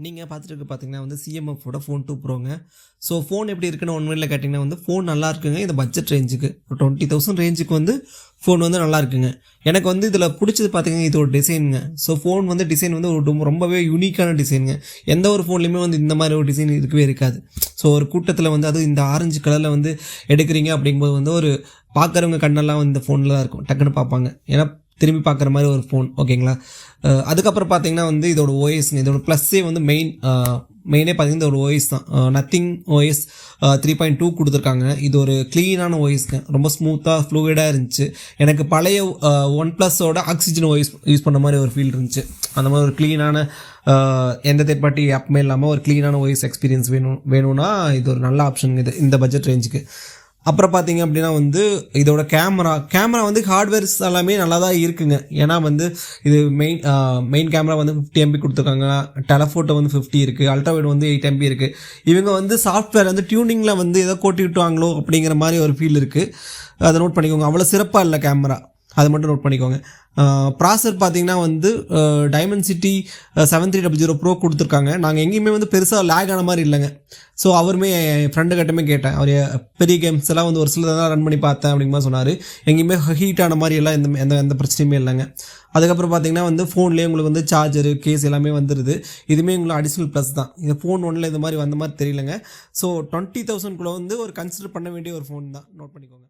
நீங்கள் பார்த்துட்டு பார்த்தீங்கன்னா வந்து சிஎம்எஃபோட ஃபோன் 2 ப்ரோங்க. ஸோ ஃபோன் எப்படி இருக்குன்னு ஒன்றும் கேட்டிங்கன்னா வந்து ஃபோன் நல்லா இருக்குங்க. இந்த பட்ஜெட் ரேஞ்சுக்கு 20,000 ரேஞ்சுக்கு வந்து ஃபோன் வந்து நல்லா இருக்குங்க. எனக்கு வந்து இதில் பிடிச்சது பார்த்தீங்கன்னா இது ஒரு டிசைனுங்க. ஸோ ஃபோன் வந்து டிசைன் வந்து ஒரு ரொம்பவே யூனிக்கான டிசைனுங்க. எந்த ஒரு ஃபோன்லேயுமே வந்து இந்த மாதிரி ஒரு டிசைன் இருக்கவே இருக்காது. ஸோ ஒரு கூட்டத்தில் வந்து அதுவும் இந்த ஆரஞ்சு கலரில் வந்து எடுக்கிறீங்க அப்படிங்கும்போது வந்து ஒரு பார்க்குறவங்க கண்ணெல்லாம் இந்த ஃபோனில் தான் இருக்கும், டக்குன்னு பார்ப்பாங்க. ஏன்னா திரும்பி பார்க்குற மாதிரி ஒரு ஃபோன், ஓகேங்களா. அதுக்கப்புறம் பார்த்தீங்கன்னா வந்து இதோட ஓஎஸ்ங்க, இதோட ப்ளஸ்ஸே வந்து மெயினே பார்த்தீங்கன்னா இதோட ஓஎஸ் தான். நத்திங் ஓஎஸ் 3.2 கொடுத்துருக்காங்க. இது ஒரு க்ளீனான ஓஎஸ்ங்க, ரொம்ப ஸ்மூத்தாக ஃப்ளூயிடாக இருந்துச்சு. எனக்கு பழைய OnePlusஓட ஆக்சிஜன் ஓஎஸ் யூஸ் பண்ண மாதிரி ஒரு ஃபீல் இருந்துச்சு. அந்த மாதிரி ஒரு க்ளீனான எந்த தேர்ட் பார்ட்டி ஆப்புமே இல்லாமல் ஒரு க்ளீனான ஓஎஸ் எக்ஸ்பீரியன்ஸ் வேணும்னா இது ஒரு நல்ல ஆப்ஷன் இது இந்த பட்ஜெட் ரேஞ்சுக்கு. அப்புறம் பார்த்தீங்க அப்படின்னா வந்து இதோட கேமரா வந்து ஹார்ட்வேர்ஸ் எல்லாமே நல்லா தான் இருக்குங்க. ஏன்னா வந்து இது மெயின் கேமரா வந்து 50 MP கொடுத்துருக்காங்க, டெலஃபோட்டோ வந்து 50 இருக்குது, அல்ட்ராவைட் வந்து 8 MP இருக்குது. இவங்க வந்து சாஃப்ட்வேர் வந்து டியூனிங்கில் வந்து ஏதோ கோட்டி விட்டுவாங்களோ அப்படிங்கிற மாதிரி ஒரு ஃபீல் இருக்குது. அதை நோட் பண்ணிக்கோங்க. அவ்வளோ சிறப்பாக இல்லை கேமரா, அதை மட்டும் நோட் பண்ணிக்கோங்க. ப்ராசர் பார்த்தீங்கன்னா வந்து டைமென்சிட்டி 7300 ப்ரோ கொடுத்துருக்காங்க. நாங்கள் எங்கேயுமே வந்து பெருசாக லேக் ஆன மாதிரி இல்லைங்க. ஸோ அவருமே என் ஃப்ரெண்டு கிட்டமே கேட்டேன், அவர் பெரிய கேம்ஸ் எல்லாம் வந்து ஒரு சில தான் ரன் பண்ணி பார்த்தேன் அப்படிங்கிற சொன்னார். எங்கேயுமே ஹீட் ஆன மாதிரி எல்லாம் எந்த பிரச்சனையுமே இல்லைங்க. அதுக்கப்புறம் பார்த்தீங்கன்னா வந்து ஃபோன்லேயே உங்களுக்கு வந்து சார்ஜரு கேஸ் எல்லாமே வந்துடுது. இதுவுமே உங்களுக்கு அடிஷ்னல் ப்ளஸ் தான். இந்த ஃபோன் ஒன்றில் இது மாதிரி வந்த மாதிரி தெரியலங்க. ஸோ 20,000 வந்து ஒரு கன்சிடர் பண்ண வேண்டிய ஒரு ஃபோன் தான், நோட் பண்ணிக்கோங்க.